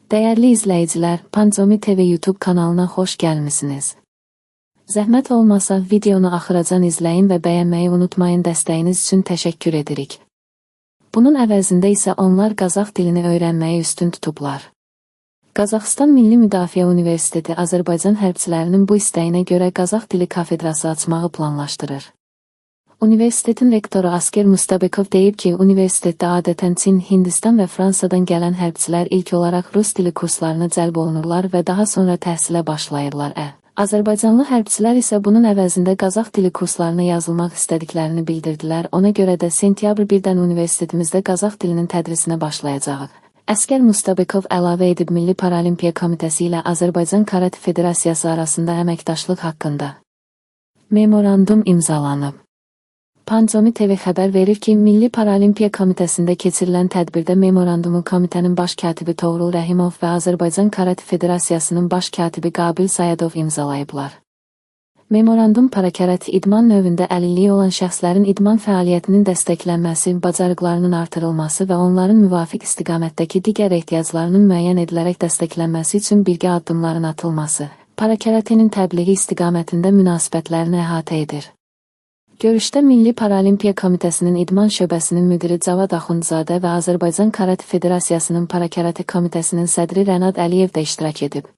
Dəyərli izləyicilər, Pancomi TV YouTube kanalına xoş gəlmisiniz. Zəhmət olmasa videonu axıracan izləyin və bəyənməyi unutmayın, dəstəyiniz üçün təşəkkür edirik. Bunun əvəzində isə onlar Qazax dilini öyrənməyi üstün tutublar. Qazaxıstan Milli Müdafiə Universiteti Azərbaycan hərbçilərinin bu istəyinə görə Qazax dili kafedrası açmağı planlaşdırır. Universitetin rektoru Asker Mustabekov deyib ki, universitetdə adətən Çin, Hindistan və Fransadan gələn hərbçilər ilk olaraq rus dili kurslarına cəlb olunurlar və daha sonra təhsilə başlayırlar. Azərbaycanlı hərbçilər isə bunun əvəzində Qazax dili kurslarına yazılmaq istədiklərini bildirdilər. Ona görə də sentyabr 1-dən universitetimizdə Qazax dilinin tədrisinə başlayacağıq. Asker Mustabekov əlavə edib, Milli Paralimpiya Komitəsi ilə Azərbaycan Karate Federasiyası arasında əməkdaşlıq haqqında memorandum imzalanıb. Pancomi TV xəbər verir ki, Milli Paralimpiya Komitəsində keçirilən tədbirdə memorandumu komitənin baş katibi Toğrul Rəhimov və Azərbaycan Karate Federasiyasının baş katibi Qabil Sayadov imzalayıblar. Memorandum parakarate idman növündə əlilliyi olan şəxslərin idman fəaliyyətinin dəstəklənməsi, bacarıqlarının artırılması və onların müvafiq istiqamətdəki digər ehtiyaclarının müəyyən edilərək dəstəklənməsi üçün birgə addımların atılması, parakaratenin təbliği istiqamətində münasibətlərini əhatə edir. Görüşdə Milli Paralimpiya Komitəsinin İdman şöbəsinin müdiri Cavad Axundzadə və Azərbaycan Karate Federasiyasının Parakarate Komitəsinin sədri Rənad Əliyev də iştirak edib.